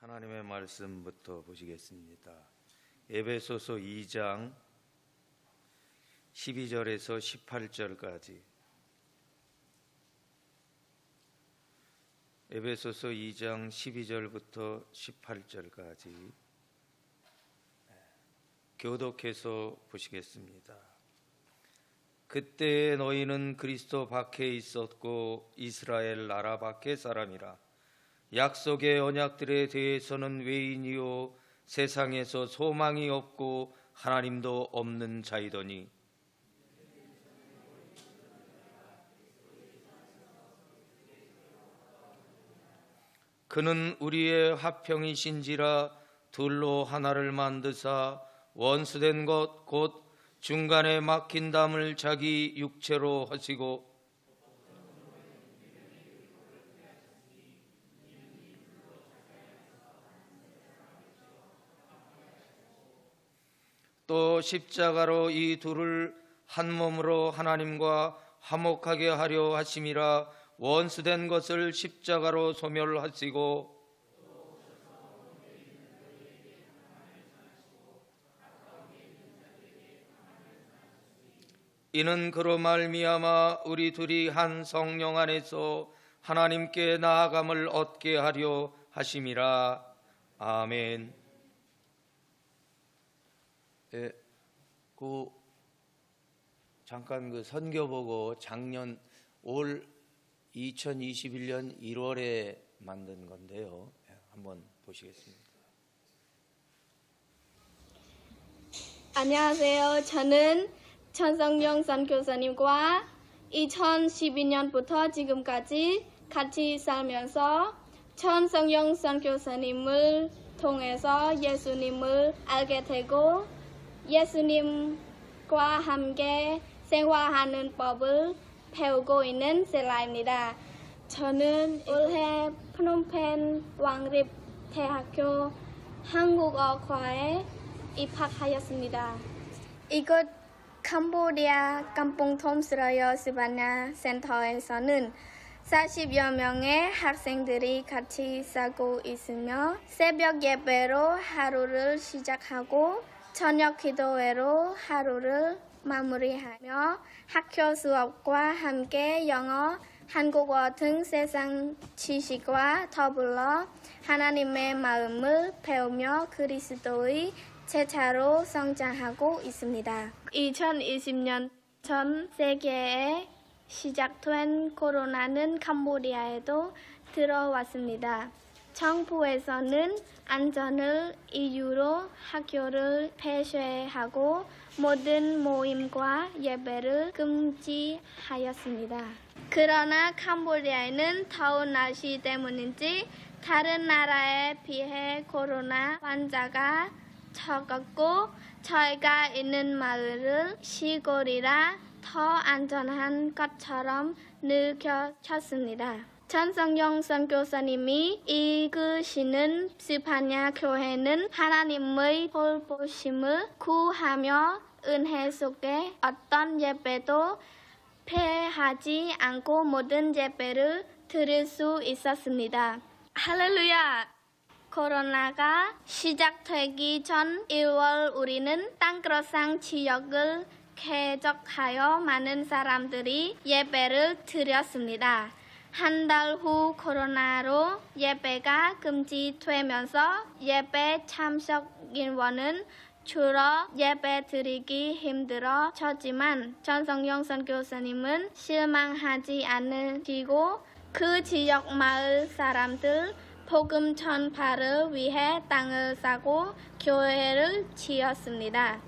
하나님의 말씀부터 보시겠습니다. 에베소서 2장 12절에서 18절까지. 에베소서 2장 12절부터 18절까지 교독해서 보시겠습니다. 그때 너희는 그리스도 밖에 있었고 이스라엘 나라 밖의 사람이라. 약속의 언약들에 대해서는 외인이요 세상에서 소망이 없고 하나님도 없는 자이더니 그는 우리의 화평이신지라 둘로 하나를 만드사 원수된 것 곧 중간에 막힌 담을 자기 육체로 하시고 또 십자가로 이 둘을 한 몸으로 하나님과 화목하게 하려 하심이라. 원수된 것을 십자가로 소멸하시고 이는 그로 말미암아 우리 둘이 한 성령 안에서 하나님께 나아감을 얻게 하려 하심이라. 아멘. 잠깐 선교 보고 작년 올 2021년 1월에 만든 건데요. 한번 보시겠습니다. 안녕하세요. 저는 천성영 선교사님과 2012년부터 지금까지 같이 살면서 천성영 선교사님을 통해서 예수님을 알게 되고 예수님과 함께 생활하는 법을 배우고 있는 셀라입니다. 저는 올해 프놈펜 왕립 대학교 한국어과에 입학하였습니다. 이곳 캄보디아 깜뽕톰스라여 스바나 센터에서는 40여 명의 학생들이 같이 살고 있으며 새벽 예배로 하루를 시작하고 저녁 기도회로 하루를 마무리하며 학교 수업과 함께 영어, 한국어 등 세상 지식과 더불어 하나님의 마음을 배우며 그리스도의 제자로 성장하고 있습니다. 2020년 전 세계에 시작된 코로나는 캄보디아에도 들어왔습니다. 정부에서는 안전을 이유로 학교를 폐쇄하고 모든 모임과 예배를 금지하였습니다. 그러나 캄보디아에는 더운 날씨 때문인지 다른 나라에 비해 코로나 환자가 적었고 저희가 있는 마을은 시골이라 더 안전한 것처럼 느껴졌습니다. 천성영 선교사님이 이끄시는 스파냐 교회는 하나님의 돌보심을 구하며 은혜 속에 어떤 예배도 패하지 않고 모든 예배를 드릴 수 있었습니다. 할렐루야! 코로나가 시작되기 전 1월 우리는 땅크로상 지역을 개척하여 많은 사람들이 예배를 드렸습니다. 한 달 후 코로나로 예배가 금지되면서 예배 참석 인원은 줄어 예배 드리기 힘들어졌지만 천성영 선교사님은 실망하지 않으시고 그 지역 마을 사람들 복음 전파를 위해 땅을 사고 교회를 지었습니다.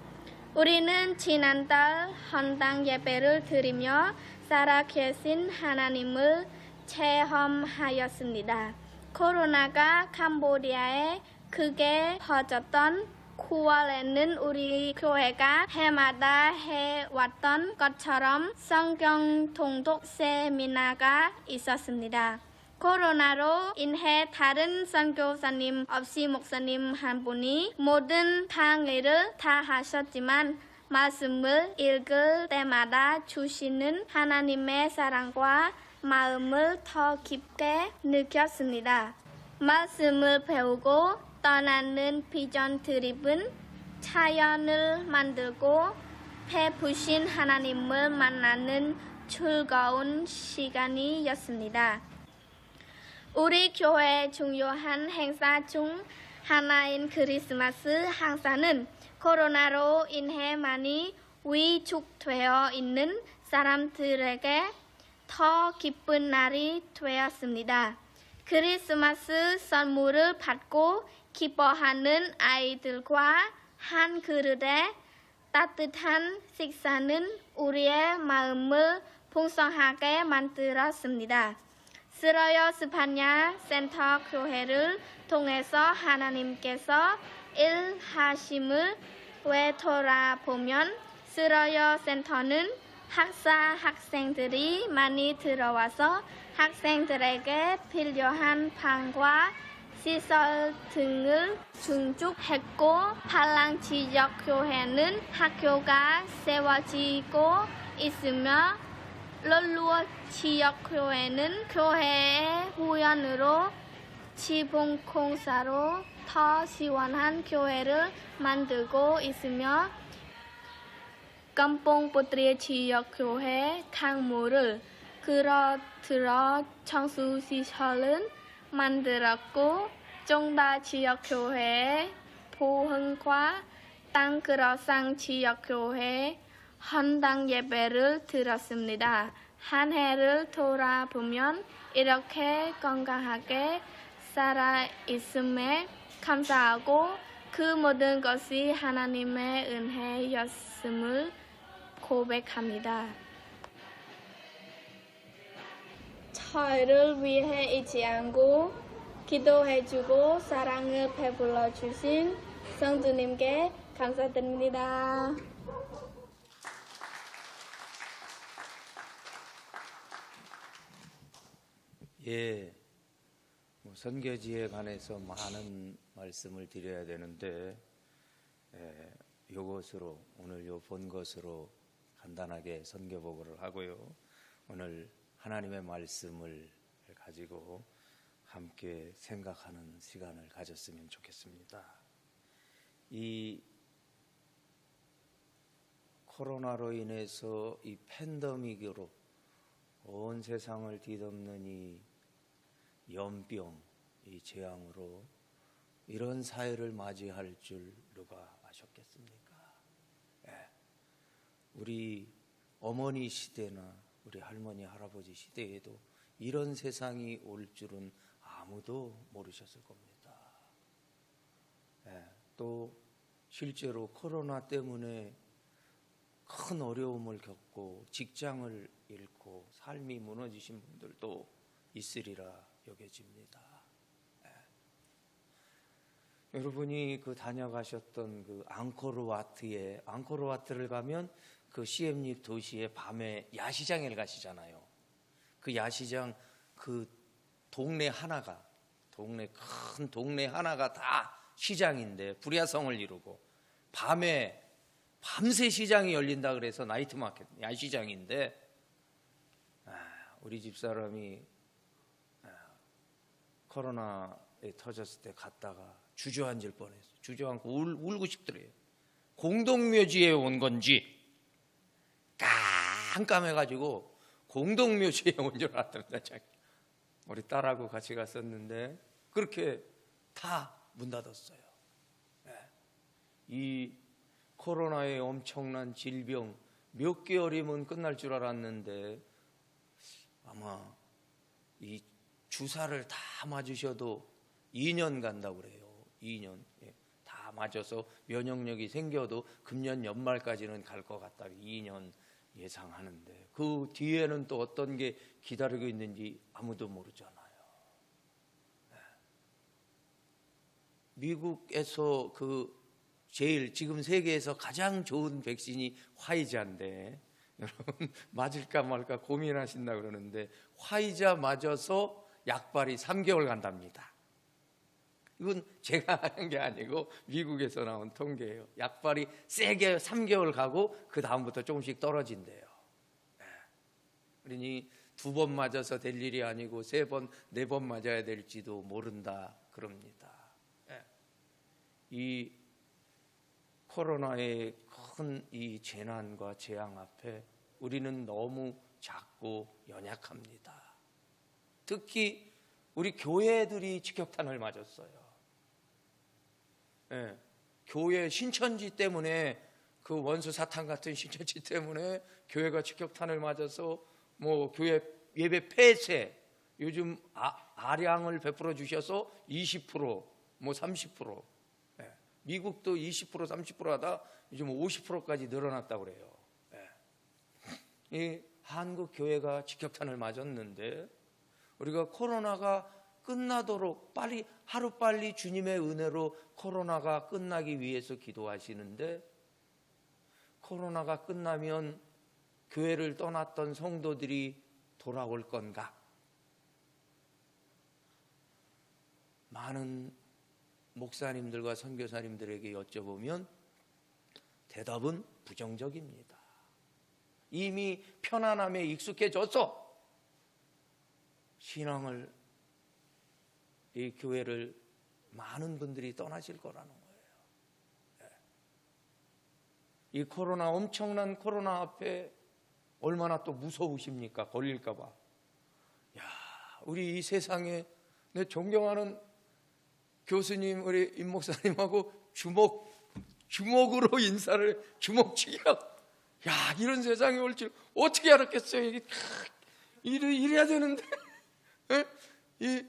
우리는 지난달 헌당 예배를 드리며 살아계신 하나님을 체험하였습니다. 코로나가 캄보디아에 크게 퍼졌던 9월에는 우리 교회가 해마다 해왔던 것처럼 성경 통독 세미나가 있었습니다. 코로나로 인해 다른 선교사님 없이 목사님 한 분이 모든 강의를 다 하셨지만 말씀을 읽을 때마다 주시는 하나님의 사랑과 마음을 더 깊게 느꼈습니다. 말씀을 배우고 떠나는 비전 드립은 자연을 만들고 베푸신 하나님을 만나는 즐거운 시간이었습니다. 우리 교회의 중요한 행사 중 하나인 크리스마스 행사는 코로나로 인해 많이 위축되어 있는 사람들에게 더 기쁜 날이 되었습니다. 크리스마스 선물을 받고 기뻐하는 아이들과 한 그릇의 따뜻한 식사는 우리의 마음을 풍성하게 만들었습니다. 쓰러요 스파냐 센터 교회를 통해서 하나님께서 일하심을 되돌아보면 쓰러요 센터는 학생들이 많이 들어와서 학생들에게 필요한 방과 시설 등을 준축했고 팔랑 지역교회는 학교가 세워지고 있으며 롤루어 지역교회는 교회의 후연으로 지붕공사로 더 시원한 교회를 만들고 있으며 깜뽕포트리 지역교회 강물을 끌어들여 청수시설을 만들었고 종다 지역교회의 보흥과 땅그러상 지역교회 헌당 예배를 드렸습니다. 한 해를 돌아보면 이렇게 건강하게 살아있음에 감사하고 그 모든 것이 하나님의 은혜였음을 고백합니다. 저희를 위해 잊지 않고 기도해주고 사랑을 베풀어 주신 성도님께 감사드립니다. 예, 선교지에 관해서 많은 말씀을 드려야 되는데 요것으로 오늘 요 본 것으로 간단하게 선교 보고를 하고요. 오늘 하나님의 말씀을 가지고 함께 생각하는 시간을 가졌으면 좋겠습니다. 이 코로나로 인해서 이 팬데믹으로 온 세상을 뒤덮는 이 연병, 이 재앙으로 이런 사회를 맞이할 줄 누가 아셨겠습니까? 우리 어머니 시대나 우리 할머니 할아버지 시대에도 이런 세상이 올 줄은 아무도 모르셨을 겁니다. 또 실제로 코로나 때문에 큰 어려움을 겪고 직장을 잃고 삶이 무너지신 분들도 있으리라 여겨집니다. 여러분이 그 다녀가셨던 그 앙코르와트를 가면 그 시엠립 도시의 밤에 야시장에 가시잖아요. 그 야시장 그 큰 동네 하나가 다 시장인데 불야성을 이루고 밤새 시장이 열린다 그래서 나이트 마켓 야시장인데 우리 집사람이 코로나에 터졌을 때 갔다가 주저앉을 뻔했어요. 주저앉고 울고 싶더래요. 공동묘지에 온 건지 깜깜해가지고 공동묘지에 온 줄 알았답니다. 우리 딸하고 같이 갔었는데 그렇게 다 문 닫았어요. 이 코로나의 엄청난 질병 몇 개월이면 끝날 줄 알았는데 아마 이 주사를 다 맞으셔도 2년 간다고 그래요. 2년. 다 맞아서 면역력이 생겨도 금년 연말까지는 갈 것 같다. 2년 예상하는데 그 뒤에는 또 어떤 게 기다리고 있는지 아무도 모르잖아요. 미국에서 제일 지금 세계에서 가장 좋은 백신이 화이자인데 여러분 맞을까 말까 고민하신다 그러는데 화이자 맞아서 약발이 3개월 간답니다. 이건 제가 하는 게 아니고 미국에서 나온 통계예요. 약발이 세게 3개월 가고 그 다음부터 조금씩 떨어진대요. 그러니 두 번 맞아서 될 일이 아니고 세 번, 네 번 맞아야 될지도 모른다 그럽니다. 이 코로나의 큰 이 재난과 재앙 앞에 우리는 너무 작고 연약합니다. 특히 우리 교회들이 직격탄을 맞았어요. 교회 신천지 때문에, 그 원수 사탄 같은 신천지 때문에 교회가 직격탄을 맞아서 뭐 교회 예배 폐쇄, 요즘 아량을 베풀어 주셔서 20%, 뭐 30%, 미국도 20%, 30% 하다 요즘 50%까지 늘어났다고 그래요. 이 한국 교회가 직격탄을 맞았는데, 우리가 코로나가 끝나도록 빨리, 하루빨리 주님의 은혜로 코로나가 끝나기 위해서 기도하시는데, 코로나가 끝나면 교회를 떠났던 성도들이 돌아올 건가? 많은 목사님들과 선교사님들에게 여쭤보면 대답은 부정적입니다. 이미 편안함에 익숙해져서 신앙을, 이 교회를 많은 분들이 떠나실 거라는 거예요. 이 코로나, 엄청난 코로나 앞에 얼마나 또 무서우십니까? 걸릴까 봐. 우리 이 세상에 내 존경하는 교수님, 우리 임 목사님하고 주먹으로 인사를, 주먹치기하고, 이런 세상이 올 줄 어떻게 알았겠어요? 이래야 되는데, 이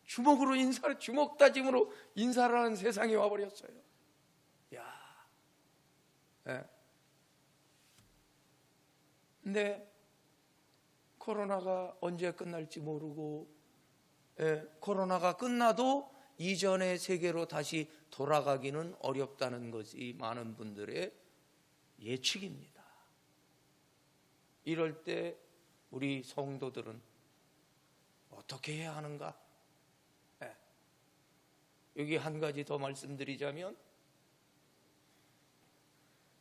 주먹으로 인사를, 주먹 다짐으로 인사를 하는 세상이 와버렸어요. 근데 코로나가 언제 끝날지 모르고, 코로나가 끝나도 이전의 세계로 다시 돌아가기는 어렵다는 것이 많은 분들의 예측입니다. 이럴 때 우리 성도들은 어떻게 해야 하는가? 여기 한 가지 더 말씀드리자면,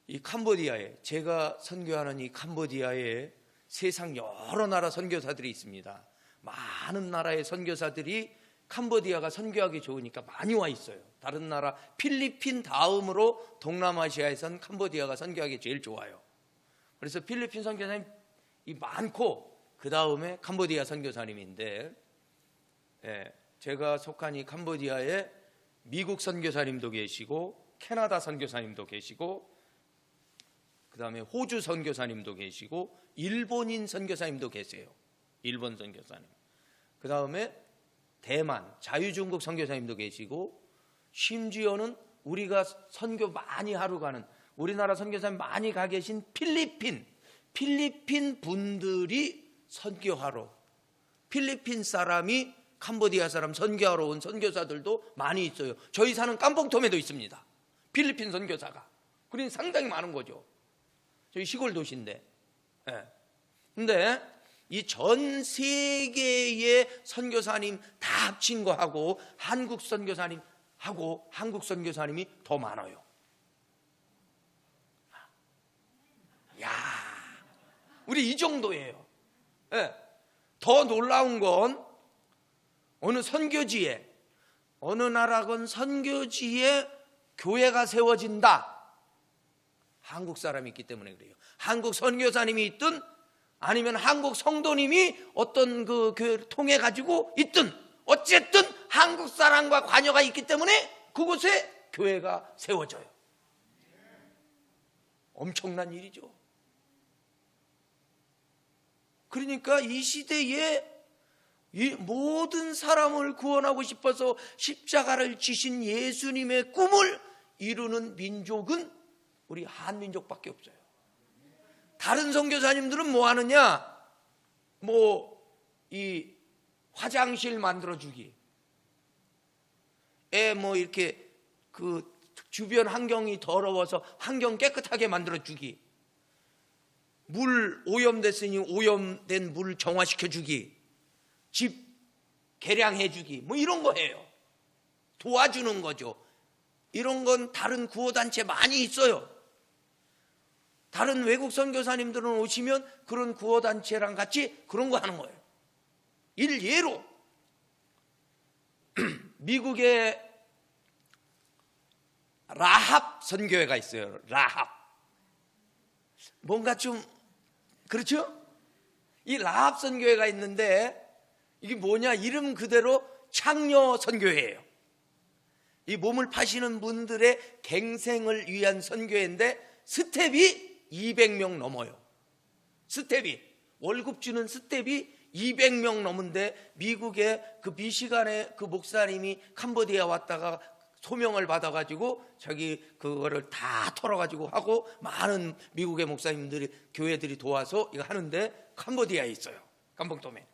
이 캄보디아에, 제가 선교하는 이 캄보디아에 세상 여러 나라 선교사들이 있습니다. 많은 나라의 선교사들이 캄보디아가 선교하기 좋으니까 많이 와 있어요. 다른 나라, 필리핀 다음으로 동남아시아에선 캄보디아가 선교하기 제일 좋아요. 그래서 필리핀 선교사님이 많고, 그 다음에 캄보디아 선교사님인데, 제가 속한 이 캄보디아에 미국 선교사님도 계시고, 캐나다 선교사님도 계시고, 그 다음에 호주 선교사님도 계시고, 일본인 선교사님도 계세요. 일본 선교사님. 그 다음에 대만 자유중국 선교사님도 계시고, 심지어는 우리가 선교 많이 하러 가는, 우리나라 선교사님 많이 가 계신 필리핀 분들이 선교하러, 필리핀 사람이 캄보디아 사람 선교하러 온 선교사들도 많이 있어요. 저희 사는 깜봉톰에도 있습니다. 필리핀 선교사가. 그러니 상당히 많은 거죠. 저희 시골 도시인데. 근데 이 전 세계의 선교사님 다 합친 거하고 한국 선교사님하고 한국 선교사님이 더 많아요. 우리 이 정도예요. 더 놀라운 건 어느 선교지에, 어느 나라건 선교지에 교회가 세워진다. 한국 사람이 있기 때문에 그래요. 한국 선교사님이 있든 아니면 한국 성도님이 어떤 그 교회를 통해 가지고 있든, 어쨌든 한국 사람과 관여가 있기 때문에 그곳에 교회가 세워져요. 엄청난 일이죠. 그러니까 이 시대에 이 모든 사람을 구원하고 싶어서 십자가를 지신 예수님의 꿈을 이루는 민족은 우리 한민족밖에 없어요. 다른 선교사님들은 뭐 하느냐? 이 화장실 만들어주기, 이렇게 그 주변 환경이 더러워서 환경 깨끗하게 만들어주기, 물 오염됐으니 오염된 물 정화시켜주기, 집 개량해주기, 이런 거예요. 도와주는 거죠. 이런 건 다른 구호단체 많이 있어요. 다른 외국 선교사님들은 오시면 그런 구호단체랑 같이 그런 거 하는 거예요. 일예로 미국에 라합 선교회가 있어요. 라합. 뭔가 좀 그렇죠? 이 라합 선교회가 있는데 이게 뭐냐? 이름 그대로 창녀 선교회예요. 이 몸을 파시는 분들의 갱생을 위한 선교회인데 스텝이 200명 넘어요. 스텝이 월급 주는 스텝이 200명 넘은데 미국의 그 미시간의 그 목사님이 캄보디아 왔다가 소명을 받아가지고 자기 그거를 다 털어가지고 하고 많은 미국의 목사님들이 교회들이 도와서 이거 하는데 캄보디아에 있어요. 캄봉토메.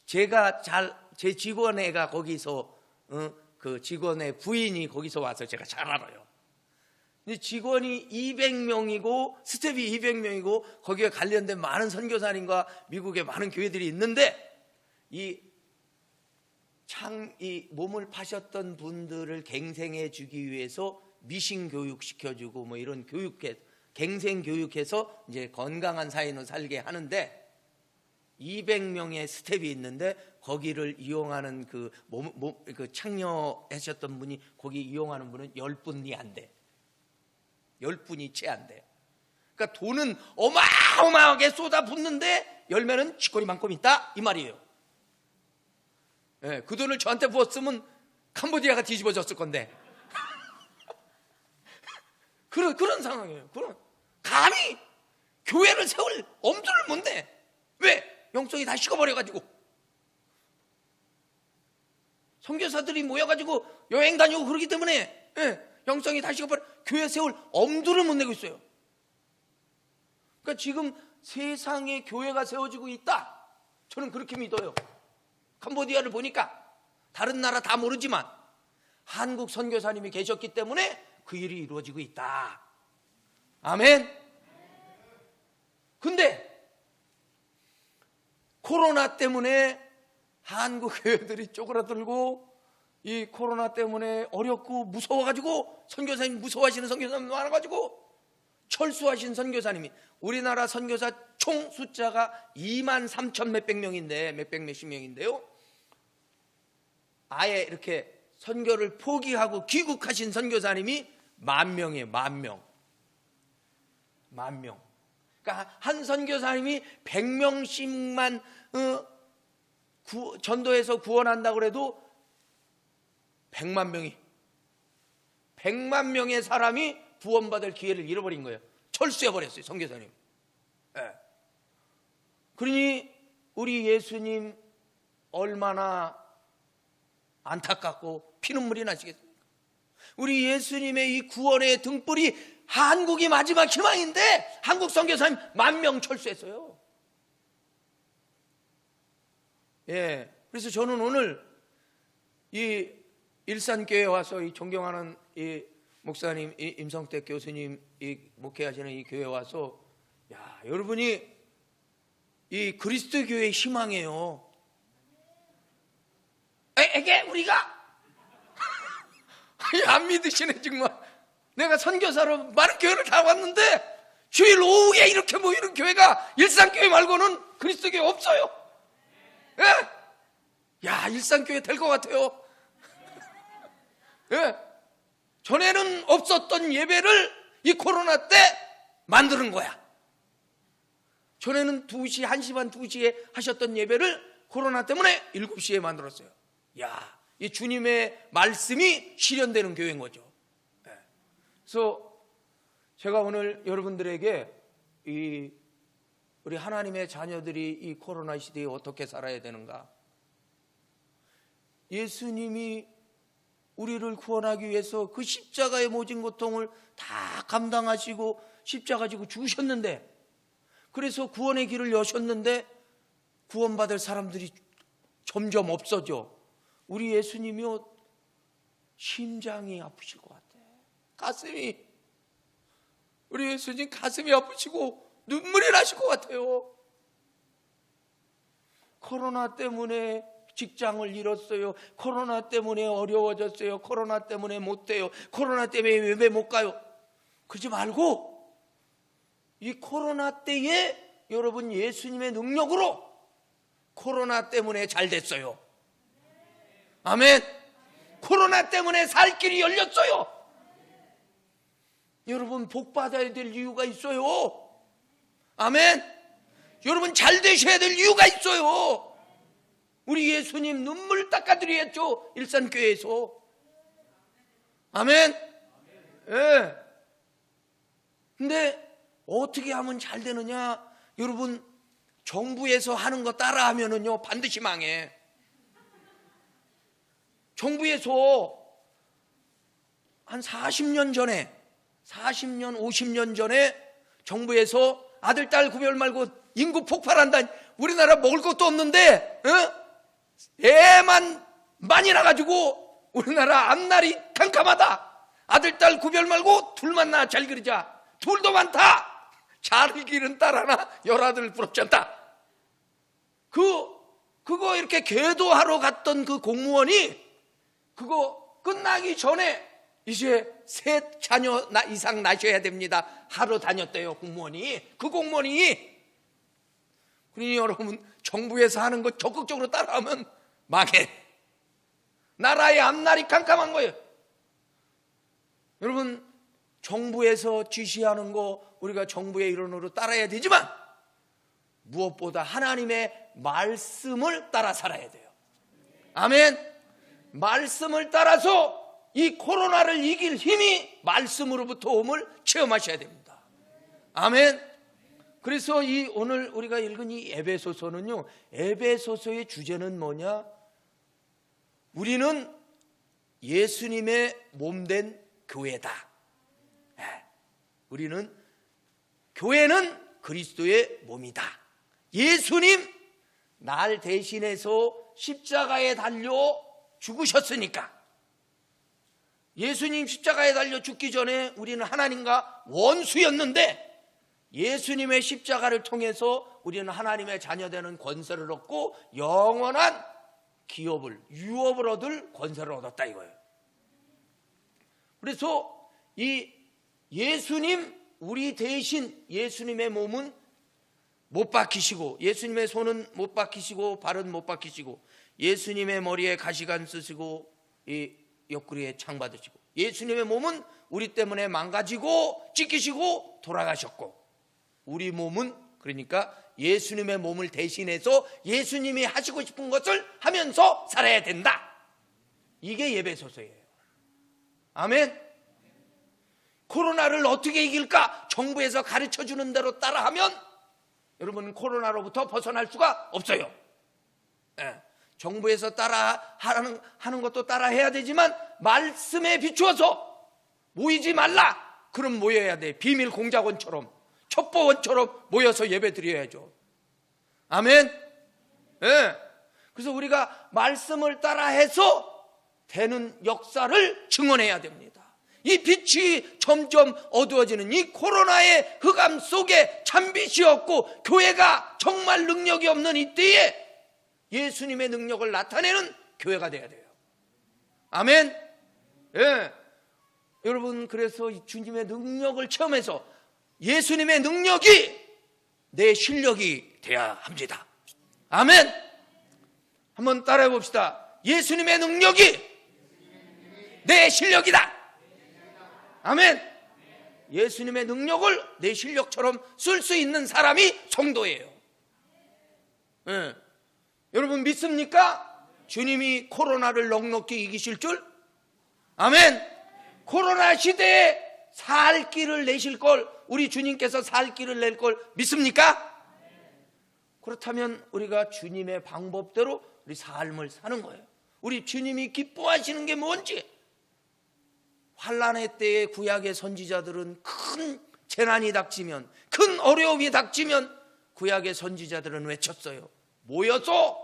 제가 제 직원 애가 거기서 그 직원의 부인이 거기서 와서 제가 잘 알아요. 근데 직원이 200명이고 스텝이 200명이고 거기에 관련된 많은 선교사님과 미국의 많은 교회들이 있는데 이 몸을 파셨던 분들을 갱생해 주기 위해서 미신 교육 시켜주고 뭐 이런 갱생 교육해서 이제 건강한 삶을 살게 하는데 200명의 스텝이 있는데 거기를 이용하는 그 창녀하셨던 분이 거기 이용하는 분은 10분이 안 돼. 10분이 채 안 돼. 그러니까 돈은 어마어마하게 쏟아붓는데 열매는 쥐꼬리만큼 있다 이 말이에요. 네, 그 돈을 저한테 부었으면 캄보디아가 뒤집어졌을 건데 그런 상황이에요. 감히 교회를 세울 엄두를 못 내. 왜? 영성이 다 식어버려가지고 선교사들이 모여가지고 여행 다니고 그러기 때문에 영성이 다 식어버려 교회 세울 엄두를 못 내고 있어요. 그러니까 지금 세상에 교회가 세워지고 있다. 저는 그렇게 믿어요. 캄보디아를 보니까 다른 나라 다 모르지만 한국 선교사님이 계셨기 때문에 그 일이 이루어지고 있다. 아멘. 근데 코로나 때문에 한국 교회들이 쪼그라들고 이 코로나 때문에 어렵고 무서워가지고 선교사님 무서워하시는 선교사님 많아가지고 철수하신 선교사님이 우리나라 선교사 총 숫자가 23,000 몇백 명인데 몇백 몇십 명인데요. 아예 이렇게 선교를 포기하고 귀국하신 선교사님이 10,000명이에요. 10,000명. 10,000명. 그러니까 한 선교사님이 100명씩만 전도해서 구원한다고 그래도 100만 명의 사람이 구원받을 기회를 잃어버린 거예요. 철수해버렸어요, 선교사님. 네. 그러니 우리 예수님 얼마나 안타깝고 피눈물이 나시겠습니까? 우리 예수님의 이 구원의 등불이 한국이 마지막 희망인데 한국 선교사님 10,000명 철수했어요. 예, 그래서 저는 오늘 이 일산교회에 와서 이 존경하는 이 목사님, 이 임성택 교수님 이 목회하시는 이 교회에 와서 야, 여러분이 이 그리스도 교회의 희망이에요. 이게 우리가 안 믿으시네 정말. 내가 선교사로 많은 교회를 다 왔는데 주일 오후에 이렇게 모이는 교회가 일산교회 말고는 그리스도 교회 없어요. 예? 야, 일산교회 될 것 같아요. 예? 전에는 없었던 예배를 이 코로나 때 만드는 거야. 전에는 2시, 1시 반, 2시에 하셨던 예배를 코로나 때문에 7시에 만들었어요. 야, 이 주님의 말씀이 실현되는 교회인 거죠. 예. 그래서 제가 오늘 여러분들에게 우리 하나님의 자녀들이 이 코로나 시대에 어떻게 살아야 되는가? 예수님이 우리를 구원하기 위해서 그 십자가의 모진 고통을 다 감당하시고 십자가 지고 죽으셨는데, 그래서 구원의 길을 여셨는데 구원받을 사람들이 점점 없어져. 우리 예수님이요, 심장이 아프실 것 같아. 가슴이, 우리 예수님 가슴이 아프시고 눈물이 나실 것 같아요. 코로나 때문에 직장을 잃었어요. 코로나 때문에 어려워졌어요. 코로나 때문에 못 돼요. 코로나 때문에 예배 못 가요. 그러지 말고 이 코로나 때에 여러분 예수님의 능력으로 코로나 때문에 잘 됐어요. 아멘. 코로나 때문에 살 길이 열렸어요. 여러분 복 받아야 될 이유가 있어요. 아멘. 여러분 잘 되셔야 될 이유가 있어요. 우리 예수님 눈물 닦아드리겠죠, 일산교회에서. 아멘. 예. 근데 어떻게 하면 잘 되느냐? 여러분 정부에서 하는 거 따라하면은요 반드시 망해. 정부에서 한 40년 전에 40년 50년 전에 정부에서 아들 딸 구별 말고 인구 폭발한다. 우리나라 먹을 것도 없는데 애만 많이 나가지고 우리나라 앞날이 캄캄하다. 아들 딸 구별 말고 둘만 낳아 잘 기르자. 둘도 많다. 잘 기른 딸 하나 열아들 부럽지 않다. 그거 이렇게 계도하러 갔던 그 공무원이 그거 끝나기 전에 이제 셋 자녀 이상 낳으셔야 됩니다 하러 다녔대요, 공무원이. 그 공무원이. 그러니 여러분 정부에서 하는 거 적극적으로 따라하면 망해. 나라의 앞날이 캄캄한 거예요. 여러분 정부에서 지시하는 거 우리가 정부의 일원으로 따라야 되지만 무엇보다 하나님의 말씀을 따라 살아야 돼요. 아멘. 말씀을 따라서 이 코로나를 이길 힘이 말씀으로부터 옴을 체험하셔야 됩니다. 아멘. 그래서 이 오늘 우리가 읽은 이 에베소서는요, 에베소서의 주제는 뭐냐? 우리는 예수님의 몸된 교회다. 우리는 교회는 그리스도의 몸이다. 예수님 날 대신해서 십자가에 달려 죽으셨으니까, 예수님 십자가에 달려 죽기 전에 우리는 하나님과 원수였는데 예수님의 십자가를 통해서 우리는 하나님의 자녀되는 권세를 얻고 영원한 유업을 얻을 권세를 얻었다 이거예요. 그래서 이 예수님, 우리 대신 예수님의 몸은 못 박히시고, 예수님의 손은 못 박히시고, 발은 못 박히시고, 예수님의 머리에 가시관 쓰시고, 이 옆구리에 창 받으시고, 예수님의 몸은 우리 때문에 망가지고 찢기시고 돌아가셨고, 우리 몸은 그러니까 예수님의 몸을 대신해서 예수님이 하시고 싶은 것을 하면서 살아야 된다. 이게 예배소서예요. 아멘. 코로나를 어떻게 이길까? 정부에서 가르쳐주는 대로 따라하면 여러분 코로나로부터 벗어날 수가 없어요. 정부에서 하는 것도 따라해야 되지만 말씀에 비추어서 모이지 말라. 그럼 모여야 돼. 비밀 공작원처럼, 첩보원처럼 모여서 예배 드려야죠. 아멘. 그래서 우리가 말씀을 따라해서 되는 역사를 증언해야 됩니다. 이 빛이 점점 어두워지는 이 코로나의 흑암 속에 참빛이 없고 교회가 정말 능력이 없는 이때에 예수님의 능력을 나타내는 교회가 돼야 돼요. 아멘. 여러분 그래서 이 주님의 능력을 체험해서 예수님의 능력이 내 실력이 돼야 합니다. 아멘. 한번 따라해 봅시다. 예수님의 능력이 내 실력이다. 아멘. 예수님의 능력을 내 실력처럼 쓸 수 있는 사람이 성도예요. 여러분 믿습니까? 주님이 코로나를 넉넉히 이기실 줄? 아멘. 코로나 시대에 살 길을 내실 걸, 우리 주님께서 살 길을 낼 걸 믿습니까? 그렇다면 우리가 주님의 방법대로 우리 삶을 사는 거예요. 우리 주님이 기뻐하시는 게 뭔지. 환난의 때에 구약의 선지자들은 큰 재난이 닥치면, 큰 어려움이 닥치면 구약의 선지자들은 외쳤어요. 모여서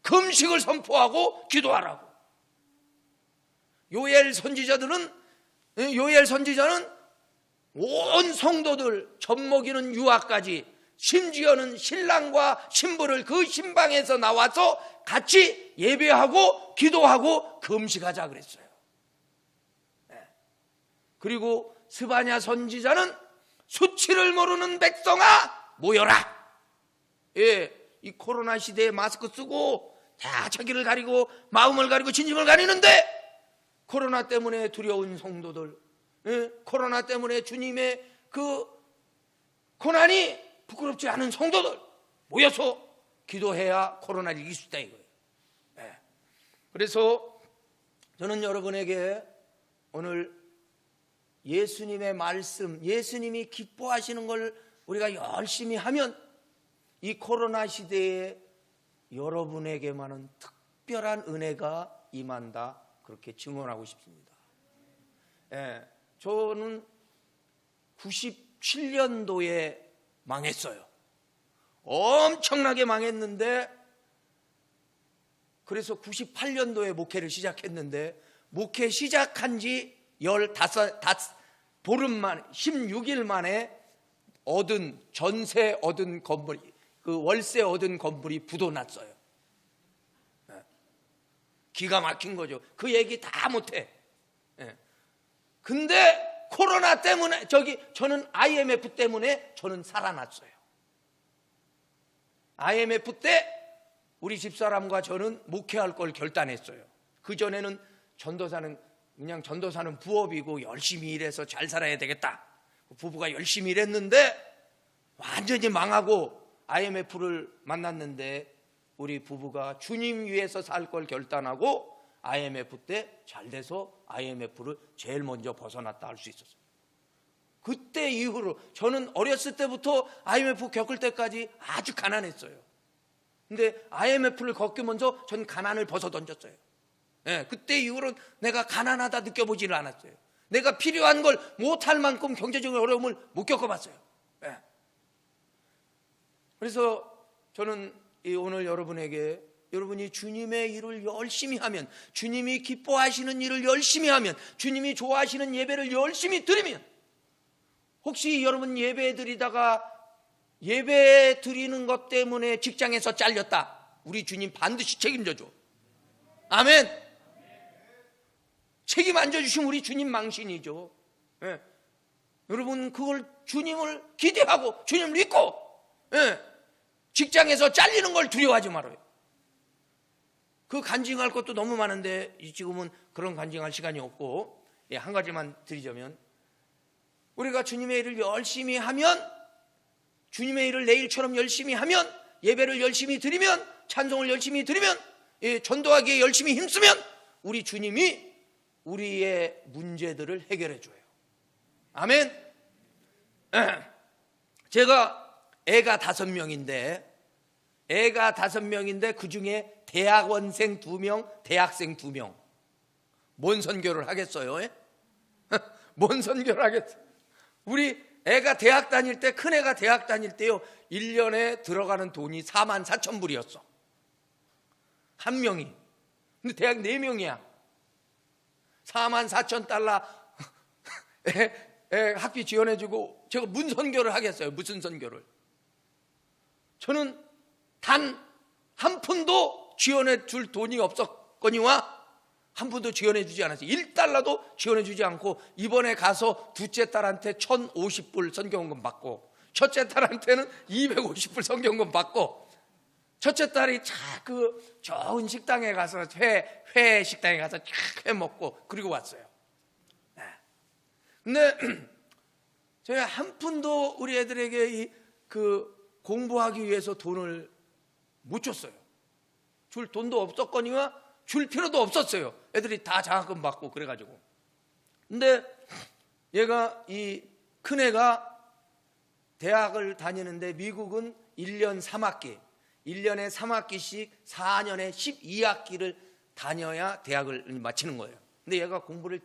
금식을 선포하고 기도하라고. 요엘 선지자는 온 성도들 젖먹이는 유아까지, 심지어는 신랑과 신부를 그 신방에서 나와서 같이 예배하고 기도하고 금식하자 그랬어요. 그리고 스바냐 선지자는 수치를 모르는 백성아 모여라. 예, 이 코로나 시대에 마스크 쓰고 다 자기를 가리고 마음을 가리고 진심을 가리는데 코로나 때문에 두려운 성도들, 예, 코로나 때문에 주님의 그 고난이 부끄럽지 않은 성도들 모여서 기도해야 코로나를 이길 수 있다 이거예요. 예. 그래서 저는 여러분에게 오늘 예수님의 말씀, 예수님이 기뻐하시는 걸 우리가 열심히 하면 이 코로나 시대에 여러분에게만은 특별한 은혜가 임한다, 그렇게 증언하고 싶습니다. 예, 저는 97년도에 망했어요. 엄청나게 망했는데, 그래서 98년도에 목회를 시작했는데, 목회 시작한 지 15 보름 만 16일 만에 전세 얻은 건물이, 그 월세 얻은 건물이 부도났어요. 기가 막힌 거죠. 그 얘기 다 못해. 근데 코로나 때문에 저는 IMF 때문에 저는 살아났어요. IMF 때 우리 집사람과 저는 목회할 걸 결단했어요. 그전에는 전도사는 부업이고 열심히 일해서 잘 살아야 되겠다. 부부가 열심히 일했는데 완전히 망하고 IMF를 만났는데 우리 부부가 주님 위해서 살 걸 결단하고 IMF 때 잘 돼서 IMF를 제일 먼저 벗어났다 할 수 있었어요. 그때 이후로 저는 어렸을 때부터 IMF 겪을 때까지 아주 가난했어요. 근데 IMF를 겪으면서 전 가난을 벗어던졌어요. 예, 그때 이후로 내가 가난하다 느껴보지를 않았어요. 내가 필요한 걸 못할 만큼 경제적인 어려움을 못 겪어봤어요. 예. 그래서 저는 오늘 여러분에게, 여러분이 주님의 일을 열심히 하면, 주님이 기뻐하시는 일을 열심히 하면, 주님이 좋아하시는 예배를 열심히 드리면, 혹시 여러분 예배 드리다가 예배 드리는 것 때문에 직장에서 잘렸다, 우리 주님 반드시 책임져줘. 아멘. 책임 안 져주시면 우리 주님 망신이죠. 예. 여러분 그걸 주님을 기대하고 주님을 믿고, 예, 직장에서 잘리는 걸 두려워하지 말아요. 그 간증할 것도 너무 많은데 지금은 그런 간증할 시간이 없고, 예, 한 가지만 드리자면, 우리가 주님의 일을 열심히 하면, 주님의 일을 내일처럼 열심히 하면, 예배를 열심히 드리면, 찬송을 열심히 드리면, 예, 전도하기에 열심히 힘쓰면 우리 주님이 우리의 문제들을 해결해 줘요. 아멘. 제가 애가 5명인데 그 중에 대학원생 2명, 대학생 2명. 뭔 선교를 하겠어요? 예? 뭔 선교를 하겠어요? 우리 애가 대학 다닐 때, 큰애가 대학 다닐 때요, 1년에 들어가는 돈이 44,000불이었어. 한 명이. 근데 대학 4명이야. 44,000달러 학비 지원해주고, 제가 무슨 선교를 하겠어요? 무슨 선교를? 저는 단 한 푼도 지원해 줄 돈이 없었거니와 한 푼도 지원해 주지 않았어요. 1달러도 지원해 주지 않고, 이번에 가서 둘째 딸한테 1,050불 선교원금 받고, 첫째 딸한테는 250불 선교원금 받고, 첫째 딸이 그 좋은 식당에 가서 회 식당에 가서 회 먹고 그리고 왔어요. 근데 제가 한 푼도 우리 애들에게 그 공부하기 위해서 돈을 못 줬어요. 줄 돈도 없었거니와 줄 필요도 없었어요. 애들이 다 장학금 받고 그래가지고. 근데 얘가, 이 큰애가 대학을 다니는데, 미국은 1년 3학기, 1년에 3학기씩 4년에 12학기를 다녀야 대학을 마치는 거예요. 근데 얘가 공부를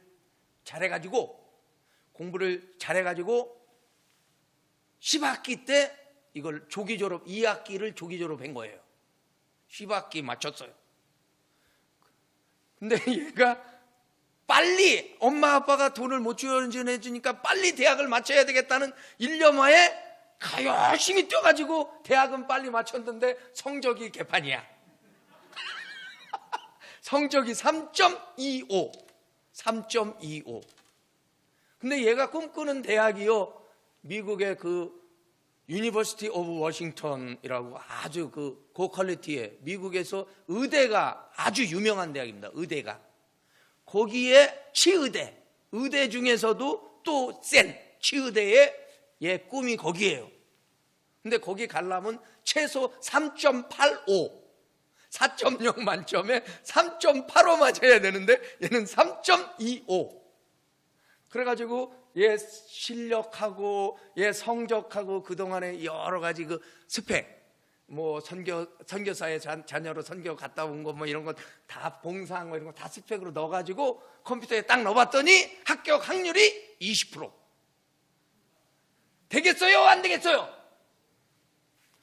잘해가지고 10학기 때 이걸 조기 졸업, 2학기를 조기 졸업한 거예요. 10학기 마쳤어요. 근데 얘가 빨리, 엄마 아빠가 돈을 못 지원해 주니까 빨리 대학을 마쳐야 되겠다는 일념하에 열심히 뛰어가지고 대학은 빨리 마쳤는데 성적이 개판이야. 성적이 3.25. 근데 얘가 꿈꾸는 대학이요, 미국의 그 유니버시티 오브 워싱턴이라고 아주 그 고퀄리티의 미국에서 의대가 아주 유명한 대학입니다. 의대가. 거기에 치의대, 의대 중에서도 또 센 치의대의 꿈이 거기에요. 근데 거기 가려면 최소 3.85, 4.0 만점에 3.85 맞아야 되는데 얘는 3.25. 그래가지고 얘 실력하고 얘 성적하고 그동안에 여러 가지 그 스펙, 뭐 선교사의 자녀로 선교 갔다 온 거 뭐 이런 거 다 봉사한 거 이런 거 다 스펙으로 넣어가지고 컴퓨터에 딱 넣어봤더니 합격 확률이 20%. 되겠어요? 안 되겠어요?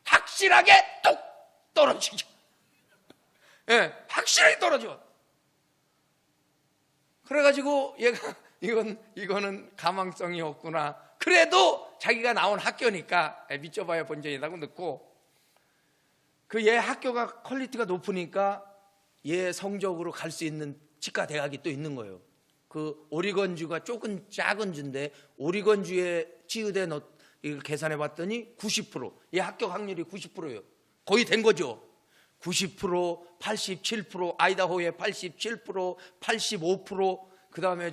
확실하게 뚝 떨어지죠. 예, 확실하게 떨어져. 그래가지고 얘가 이거는 가망성이 없구나. 그래도 자기가 나온 학교니까 믿져봐야 본전이라고 듣고, 그 얘 학교가 퀄리티가 높으니까 얘 성적으로 갈 수 있는 치과 대학이 또 있는 거예요. 그 오리건주가 조금 작은 주인데 오리건주의 치의대 이걸 계산해 봤더니 90%. 얘 합격 확률이 90%예요. 거의 된 거죠. 90%, 87%, 아이다호의 87%, 85%, 그 다음에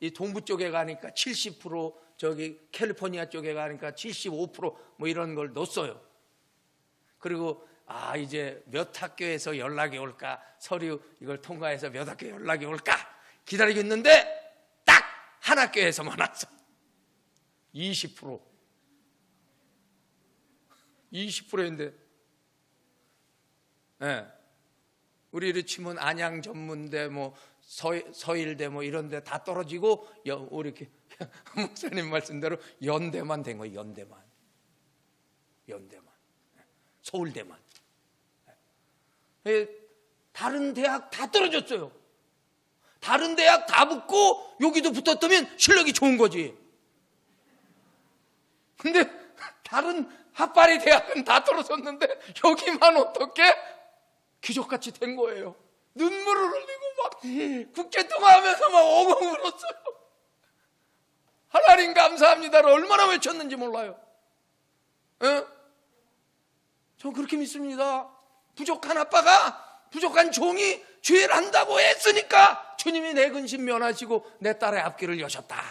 이 동부 쪽에 가니까 70%, 저기 캘리포니아 쪽에 가니까 75% 뭐 이런 걸 넣었어요. 그리고 이제 몇 학교에서 연락이 올까, 서류 이걸 통과해서 몇 학교 연락이 올까 기다리고 있는데 딱 한 학교에서만 왔어. 20%. 20%인데, 예. 우리를 치면 안양 전문대, 뭐 서일대 뭐 이런데 다 떨어지고 우리 목사님 말씀대로 연대만 된 거예요. 연대만, 서울대만. 다른 대학 다 떨어졌어요. 다른 대학 다 붙고 여기도 붙었다면 실력이 좋은 거지. 근데 다른 핫바리 대학은 다 떨어졌는데 여기만 어떻게 기적같이 된 거예요. 눈물을 흘리고 막 국제통화하면서 막 엉엉 울었어요. 하나님 감사합니다를 얼마나 외쳤는지 몰라요. 에? 저 그렇게 믿습니다. 부족한 아빠가, 부족한 종이 죄를 한다고 했으니까 주님이 내 근심 면하시고 내 딸의 앞길을 여셨다.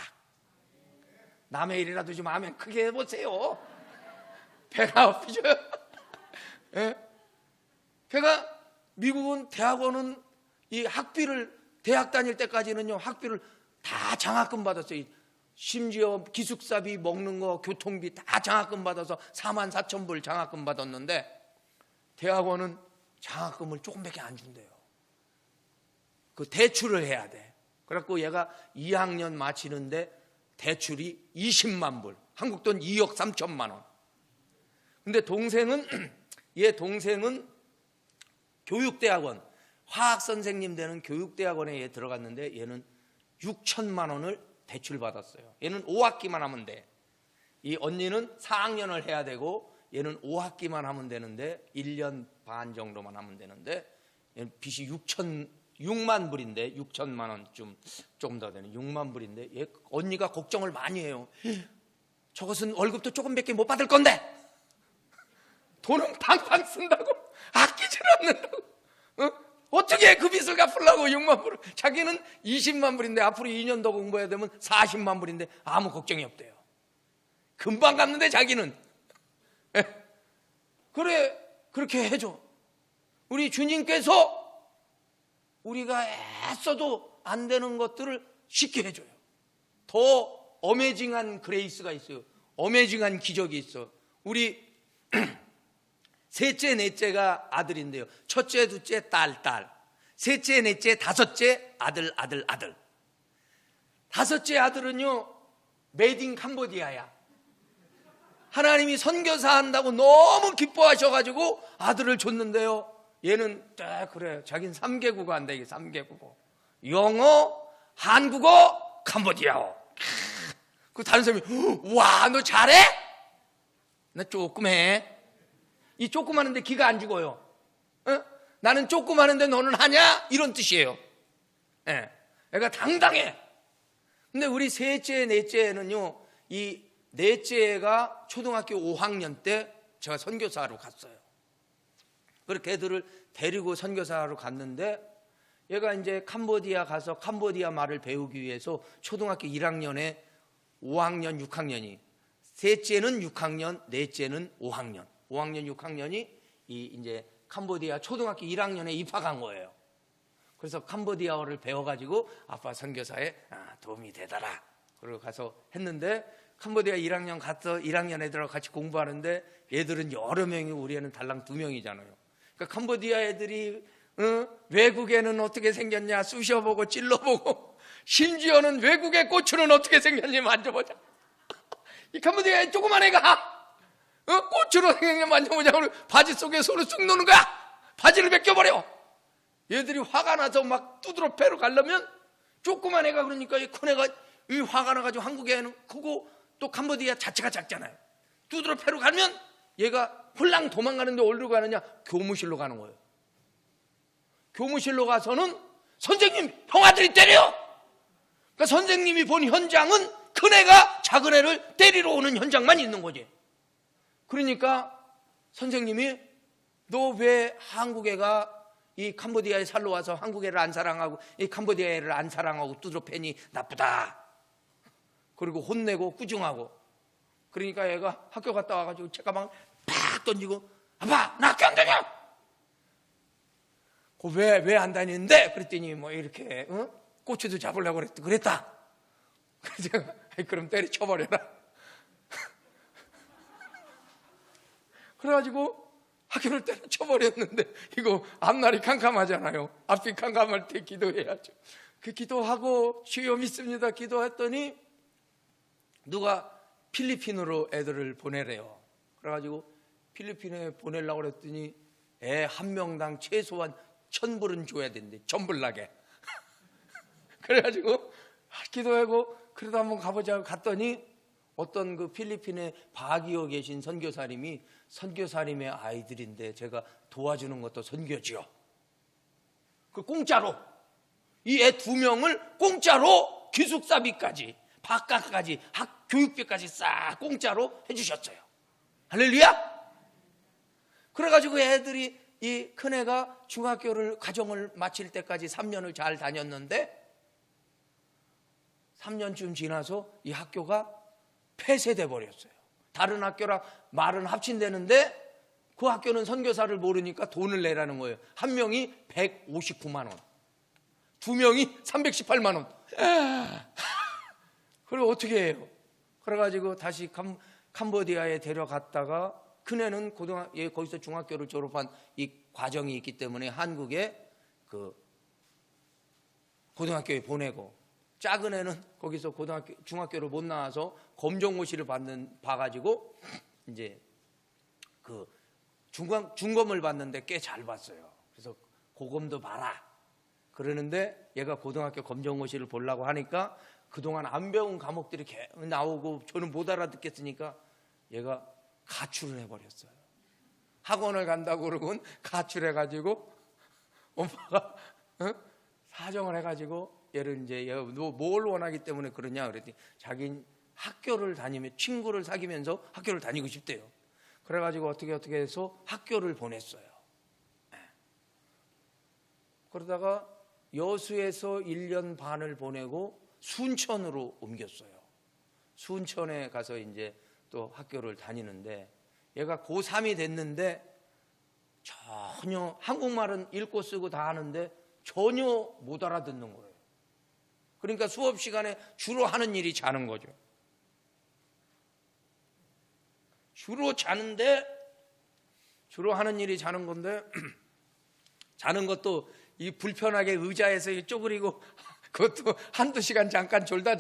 남의 일이라도 좀 아멘 크게 해보세요. 배가 아프죠? 예? 배가, 미국은 대학원은 이 학비를, 대학 다닐 때까지는요 학비를 다 장학금 받았어요. 심지어 기숙사비, 먹는 거, 교통비 다 장학금 받아서 44,000불 장학금 받았는데 대학원은 장학금을 조금밖에 안 준대요. 그 대출을 해야 돼. 그래갖고 얘가 2학년 마치는데 대출이 20만 불, 한국 돈 2억 3천만 원. 근데 얘 동생은 교육대학원, 화학선생님 되는 교육대학원에 얘 들어갔는데 얘는 6천만 원을 대출 받았어요. 얘는 5학기만 하면 돼. 이 언니는 4학년을 해야 되고 얘는 5학기만 하면 되는데 1년 반 정도만 하면 되는데 얘는 빚이 6만 불인데 6천만 원쯤 조금 더 되는 6만 불인데 얘 언니가 걱정을 많이 해요. 저것은 월급도 조금밖에 못 받을 건데 돈은 팡팡 쓴다고 아끼질 않는다고. 어떻게 그 빚을 갚으려고 6만 불을. 자기는 20만 불인데 앞으로 2년 더 공부해야 되면 40만 불인데 아무 걱정이 없대요. 금방 갚는데 자기는. 그래, 그렇게 해줘. 우리 주님께서 우리가 애써도 안 되는 것들을 쉽게 해줘요. 더 어메이징한 그레이스가 있어요. 어메이징한 기적이 있어. 우리 셋째, 넷째가 아들인데요. 첫째, 둘째, 딸. 셋째, 넷째, 다섯째, 아들. 다섯째 아들은요, 메이드 인 캄보디아야. 하나님이 선교사 한다고 너무 기뻐하셔가지고 아들을 줬는데요. 얘는 그래, 자기는 3개국어 한다. 이게 3개국어. 영어, 한국어, 캄보디아어. 그 다른 사람이 와, 너 잘해? 나 조금 해. 이 조그마한데 기가 안 죽어요. 나는 조그마한데 너는 하냐? 이런 뜻이에요. 애가 당당해. 근데 우리 셋째, 넷째는요, 이 넷째 애가 초등학교 5학년 때 제가 선교사로 갔어요. 그렇게 애들을 데리고 선교사로 갔는데 얘가 이제 캄보디아 가서 캄보디아 말을 배우기 위해서 초등학교 1학년에 5학년, 6학년이, 셋째는 6학년, 넷째는 5학년, 5학년, 6학년이 이제 캄보디아 초등학교 1학년에 입학한 거예요. 그래서 캄보디아어를 배워가지고 아빠 선교사에 도움이 되더라. 그리고 가서 했는데 캄보디아 1학년 가서 1학년 애들하고 같이 공부하는데 얘들은 여러 명이고 우리 애는 달랑 2명이잖아요. 그러니까 캄보디아 애들이 외국에는 어떻게 생겼냐 쑤셔보고 찔러보고 심지어는 외국의 고추는 어떻게 생겼냐 만져보자. 이 캄보디아의 조그만 애가 고추로 생겼냐 만져보자. 바지 속에 손을 쑥 넣는 거야. 바지를 벗겨버려. 얘들이 화가 나서 막 두드러 패러 가려면 조그만 애가 그러니까 이 큰 애가 이 화가 나가지고 한국에는 크고 또 캄보디아 자체가 작잖아요. 두드러 패러 가면 얘가 홀랑 도망가는데 어디로 가느냐? 교무실로 가는 거예요. 교무실로 가서는 선생님, 형 아들이 때려! 그러니까 선생님이 본 현장은 큰 애가 작은 애를 때리러 오는 현장만 있는 거지. 그러니까 선생님이 너 왜 한국 애가 이 캄보디아에 살러 와서 한국 애를 안 사랑하고 이 캄보디아 애를 안 사랑하고 두드러 패니 나쁘다. 그리고 혼내고 꾸중하고. 그러니까 얘가 학교 갔다 와가지고 책가방을 팍 던지고 아빠 나 학교 안 다녀. 왜 안 다니는데? 그랬더니 뭐 이렇게 고추도 잡으려고 그랬다. 그래서 제가 그럼 때려쳐버려라. 그래가지고 학교를 때려쳐버렸는데 이거 앞날이 캄캄하잖아요. 앞이 캄캄할 때 기도해야죠. 그 기도하고 주여 믿습니다 기도했더니 누가 필리핀으로 애들을 보내래요. 그래가지고 필리핀에 보내려고 그랬더니 애 한 명당 최소한 1,000불은 줘야 된대. 전불나게. 그래가지고 기도하고 그래도 한번 가보자고 갔더니 어떤 그 필리핀에 바기오 계신 선교사님이 선교사님의 아이들인데 제가 도와주는 것도 선교지요. 그 공짜로 이 애 2명을 공짜로 기숙사비까지 밥값까지 교육비까지 싹 공짜로 해주셨어요. 할렐루야. 그래가지고 애들이 이 큰애가 중학교를 가정을 마칠 때까지 3년을 잘 다녔는데 3년쯤 지나서 이 학교가 폐쇄돼 버렸어요. 다른 학교랑 말은 합친다는데 그 학교는 선교사를 모르니까 돈을 내라는 거예요. 한 명이 159만 원, 2명이 318만 원. 그리고 어떻게 해요? 그래가지고 다시 캄보디아에 데려갔다가 큰애는 거기서 중학교를 졸업한 이 과정이 있기 때문에 한국에 그 고등학교에 보내고 작은 애는 거기서 중학교를 못 나와서 검정고시를 봐가지고 이제 그 중검을 봤는데 꽤 잘 봤어요. 그래서 고검도 봐라 그러는데 얘가 고등학교 검정고시를 보려고 하니까 그동안 안 배운 과목들이 나오고 저는 못 알아듣겠으니까 얘가 가출을 해버렸어요. 학원을 간다고 그러고는 가출해가지고 엄마가 사정을 해가지고 얘를 이제 너 뭘 원하기 때문에 그러냐 그랬더니 자기는 학교를 다니며 친구를 사귀면서 학교를 다니고 싶대요. 그래가지고 어떻게 해서 학교를 보냈어요. 그러다가 여수에서 1년 반을 보내고 순천으로 옮겼어요. 순천에 가서 이제 또 학교를 다니는데 얘가 고3이 됐는데 전혀 한국말은 읽고 쓰고 다 하는데 전혀 못 알아듣는 거예요. 그러니까 수업 시간에 주로 하는 일이 자는 거죠. 주로 하는 일이 자는 건데 자는 것도 이 불편하게 의자에서 쪼그리고 그것도 한두 시간 잠깐 졸다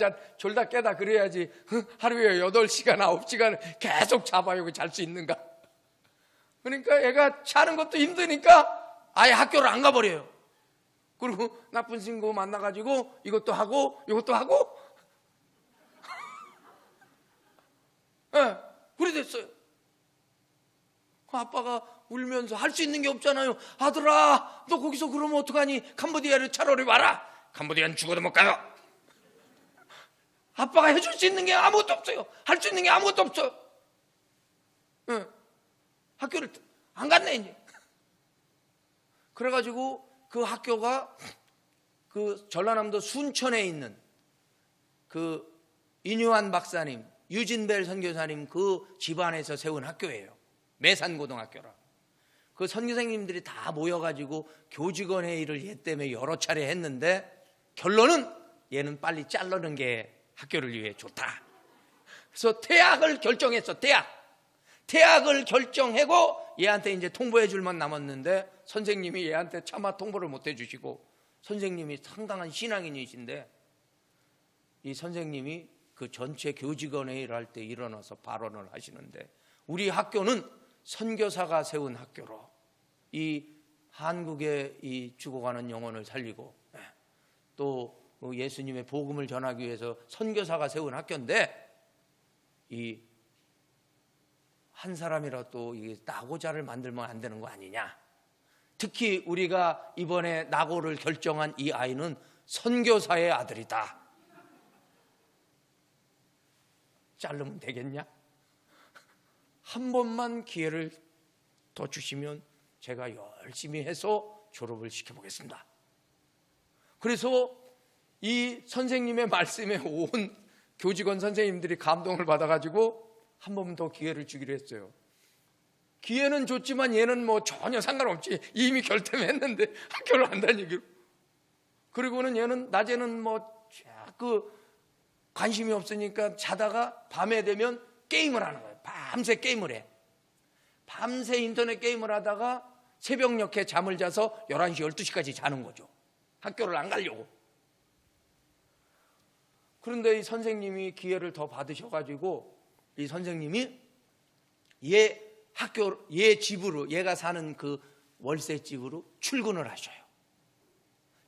깨다 그래야지 하루에 8시간 9시간 계속 잡아요. 잘 수 있는가. 그러니까 얘가 자는 것도 힘드니까 아예 학교를 안 가버려요. 그리고 나쁜 친구 만나가지고 이것도 하고 이것도 하고 그래 됐어요. 그 아빠가 울면서 할 수 있는 게 없잖아요. 아들아 너 거기서 그러면 어떡하니. 캄보디아를 차라리 와라. 캄보디아는 죽어도 못 가요. 아빠가 해줄 수 있는 게 아무것도 없어요. 할 수 있는 게 아무것도 없어요. 응. 학교를 안 갔네 이제. 그래가지고 그 학교가 그 전라남도 순천에 있는 그 인유한 박사님, 유진벨 선교사님 그 집안에서 세운 학교예요. 매산고등학교라. 그 선교사님들이 다 모여가지고 교직원 회의를 얘 때문에 여러 차례 했는데 결론은 얘는 빨리 자르는 게 학교를 위해 좋다. 그래서 퇴학을 결정했어. 퇴학을 결정하고 얘한테 이제 통보해 줄만 남았는데 선생님이 얘한테 차마 통보를 못 해주시고, 선생님이 상당한 신앙인이신데 이 선생님이 그 전체 교직원 회의를 할 때 일어나서 발언을 하시는데, 우리 학교는 선교사가 세운 학교로 이 한국의 이 죽어가는 영혼을 살리고 또 예수님의 복음을 전하기 위해서 선교사가 세운 학교인데, 이 한 사람이라도 이 낙오자를 만들면 안 되는 거 아니냐. 특히 우리가 이번에 낙오를 결정한 이 아이는 선교사의 아들이다. 자르면 되겠냐? 한 번만 기회를 더 주시면 제가 열심히 해서 졸업을 시켜보겠습니다. 그래서 이 선생님의 말씀에 온 교직원 선생님들이 감동을 받아가지고 한 번 더 기회를 주기로 했어요. 기회는 줬지만 얘는 뭐 전혀 상관없지. 이미 결tem했는데 학교를 안 다니기로. 그리고는 얘는 낮에는 뭐 관심이 없으니까 자다가 밤에 되면 게임을 하는 거예요. 밤새 게임을 해. 밤새 인터넷 게임을 하다가 새벽녘에 잠을 자서 11시, 12시까지 자는 거죠. 학교를 안 가려고. 그런데 이 선생님이 기회를 더 받으셔가지고 이 선생님이 얘 집으로, 얘가 사는 그 월세 집으로 출근을 하셔요.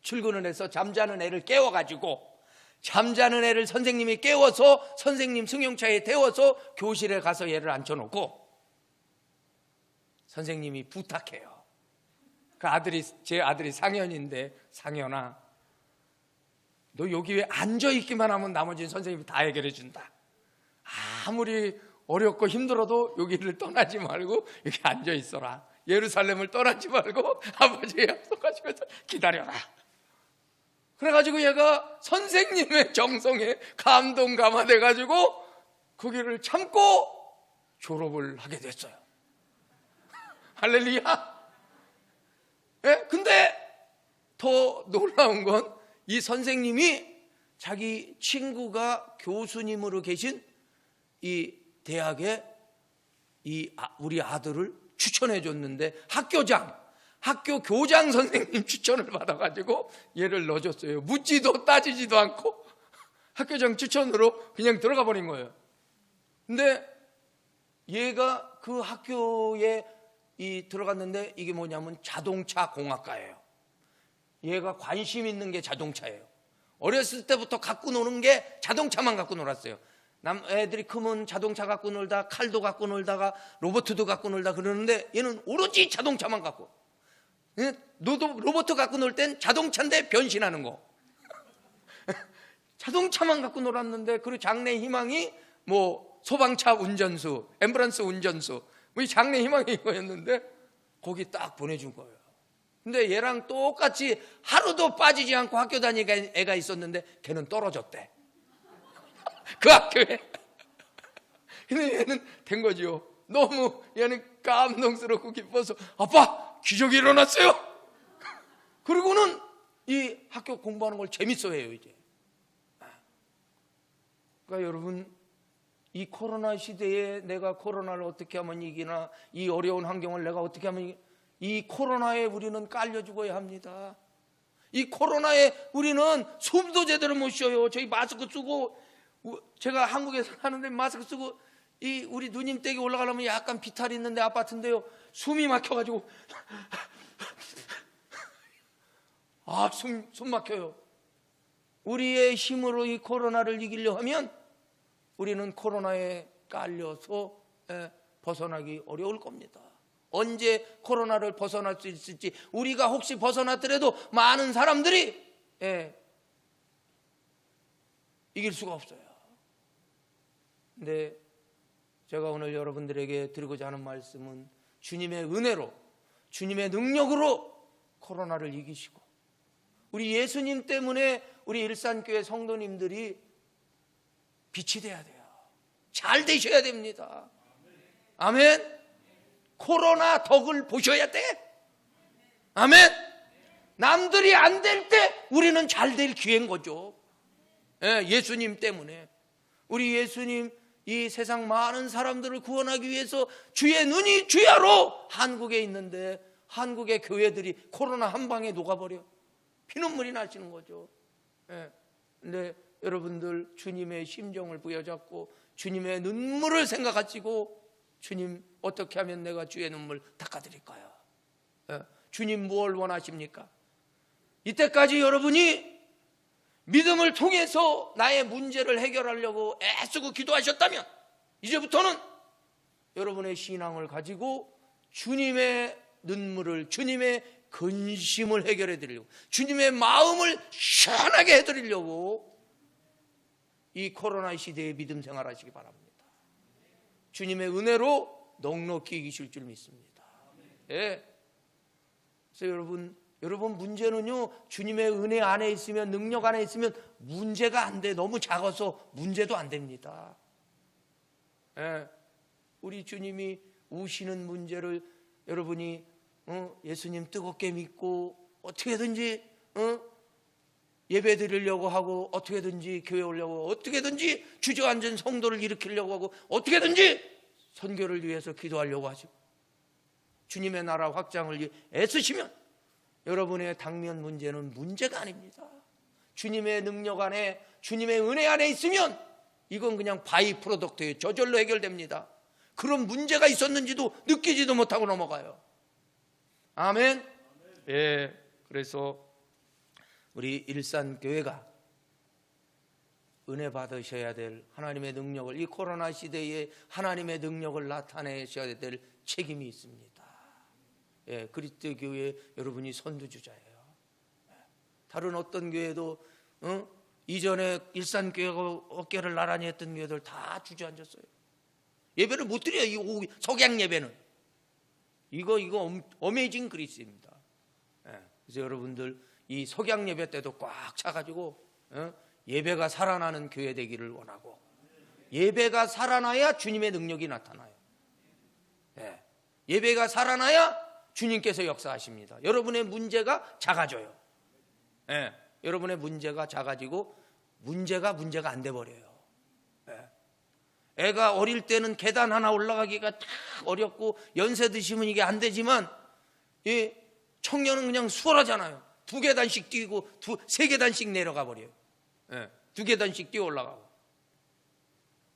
출근을 해서 잠자는 애를 깨워가지고, 잠자는 애를 선생님이 깨워서 선생님 승용차에 태워서 교실에 가서 얘를 앉혀놓고 선생님이 부탁해요. 그 아들이, 제 아들이 상현인데, 상현아, 너 여기 왜 앉아있기만 하면 나머지는 선생님이 다 해결해 준다. 아무리 어렵고 힘들어도 여기를 떠나지 말고 여기 앉아있어라. 예루살렘을 떠나지 말고 아버지의 약속하시면서 기다려라. 그래가지고 얘가 선생님의 정성에 감동 감화돼가지고 거기를 참고 졸업을 하게 됐어요. 할렐루야. 예? 근데 더 놀라운 건 이 선생님이 자기 친구가 교수님으로 계신 이 대학에 우리 아들을 추천해 줬는데 학교 교장 선생님 추천을 받아가지고 얘를 넣어줬어요. 묻지도 따지지도 않고 학교장 추천으로 그냥 들어가 버린 거예요. 근데 얘가 그 학교에 들어갔는데 이게 뭐냐면 자동차 공학과예요. 얘가 관심 있는 게 자동차예요. 어렸을 때부터 갖고 노는 게 자동차만 갖고 놀았어요. 애들이 크면 자동차 갖고 놀다, 칼도 갖고 놀다가 로봇도 갖고 놀다 그러는데 얘는 오로지 자동차만 갖고. 너도 로봇 갖고 놀 땐 자동차인데 변신하는 거. 자동차만 갖고 놀았는데, 그리고 장래 희망이 뭐 소방차 운전수, 앰뷸런스 운전수, 뭐 이 장래 희망이 이거였는데 거기 딱 보내준 거예요. 근데 얘랑 똑같이 하루도 빠지지 않고 학교 다니는 애가 있었는데 걔는 떨어졌대. 그 학교에. 근데 얘는 된 거죠. 너무 얘는 감동스럽고 기뻐서 아빠 기적이 일어났어요. 그리고는 이 학교 공부하는 걸 재밌어해요 이제. 그러니까 여러분, 이 코로나 시대에 내가 코로나를 어떻게 하면 이기나, 이 어려운 환경을 내가 어떻게 하면 이기나, 이 코로나에 우리는 깔려 죽어야 합니다. 이 코로나에 우리는 숨도 제대로 못 쉬어요. 저희 마스크 쓰고, 제가 한국에서 하는데 마스크 쓰고 우리 누님 댁에 올라가려면 약간 비탈이 있는데 아파트인데요, 숨이 막혀가지고 숨 막혀요. 우리의 힘으로 이 코로나를 이기려 하면 우리는 코로나에 깔려서 벗어나기 어려울 겁니다. 언제 코로나를 벗어날 수 있을지, 우리가 혹시 벗어났더라도 많은 사람들이 이길 수가 없어요. 근데 제가 오늘 여러분들에게 드리고자 하는 말씀은 주님의 은혜로, 주님의 능력으로 코로나를 이기시고, 우리 예수님 때문에 우리 일산교회 성도님들이 빛이 돼야 돼요. 잘 되셔야 됩니다. 아멘. 코로나 덕을 보셔야 돼. 아멘. 남들이 안 될 때 우리는 잘 될 기회인 거죠. 예수님 때문에. 우리 예수님 이 세상 많은 사람들을 구원하기 위해서 주의 눈이 주야로 한국에 있는데, 한국의 교회들이 코로나 한 방에 녹아버려 피눈물이 나시는 거죠. 근데 여러분들 주님의 심정을 부여잡고 주님의 눈물을 생각하시고, 주님 어떻게 하면 내가 주의 눈물 닦아드릴까요? 주님 무엇을 원하십니까? 이때까지 여러분이 믿음을 통해서 나의 문제를 해결하려고 애쓰고 기도하셨다면, 이제부터는 여러분의 신앙을 가지고 주님의 눈물을, 주님의 근심을 해결해 드리려고, 주님의 마음을 시원하게 해드리려고 이 코로나 시대에 믿음 생활하시기 바랍니다. 주님의 은혜로 넉넉히 이기실 줄 믿습니다. 예. 그래서 여러분 문제는요, 주님의 은혜 안에 있으면, 능력 안에 있으면 문제가 안 돼. 너무 작아서 문제도 안 됩니다. 예. 우리 주님이 우시는 문제를 여러분이 예수님 뜨겁게 믿고 어떻게든지 예배 드리려고 하고, 어떻게든지 교회 오려고, 어떻게든지 주저앉은 성도를 일으키려고 하고, 어떻게든지 선교를 위해서 기도하려고 하시고, 주님의 나라 확장을 위해 애쓰시면 여러분의 당면 문제는 문제가 아닙니다. 주님의 능력 안에, 주님의 은혜 안에 있으면 이건 그냥 바이 프로덕트예요. 저절로 해결됩니다. 그런 문제가 있었는지도 느끼지도 못하고 넘어가요. 아멘. 예. 그래서 우리 일산교회가 은혜 받으셔야 될 하나님의 능력을, 이 코로나 시대에 하나님의 능력을 나타내셔야 될 책임이 있습니다. 예, 그리스도 교회 여러분이 선두주자예요. 다른 어떤 교회도 이전에 일산교회가 어깨를 나란히 했던 교회들 다 주저앉았어요. 예배를 못 드려요. 이 석양 예배는 이거 어메이징 그리스입니다. 예, 그래서 여러분들 이 석양 예배 때도 꽉 차가지고 예배가 살아나는 교회 되기를 원하고, 예배가 살아나야 주님의 능력이 나타나요. 예, 예배가 살아나야 주님께서 역사하십니다. 여러분의 문제가 작아져요. 예, 여러분의 문제가 작아지고 문제가 안 돼버려요. 예, 애가 어릴 때는 계단 하나 올라가기가 딱 어렵고 연세 드시면 이게 안 되지만, 이 청년은 그냥 수월하잖아요. 2계단씩 뛰고 3계단씩 내려가 버려요. 예, 2계단씩 뛰어 올라가고.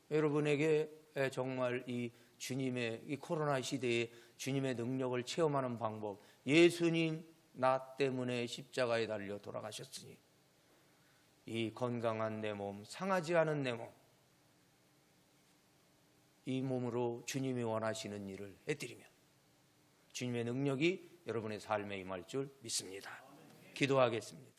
여러분에게 정말 이 주님의 이 코로나 시대에 주님의 능력을 체험하는 방법, 예수님 나 때문에 십자가에 달려 돌아가셨으니 이 건강한 내 몸, 상하지 않은 내 몸, 이 몸으로 주님이 원하시는 일을 해드리면 주님의 능력이 여러분의 삶에 임할 줄 믿습니다. 기도하겠습니다.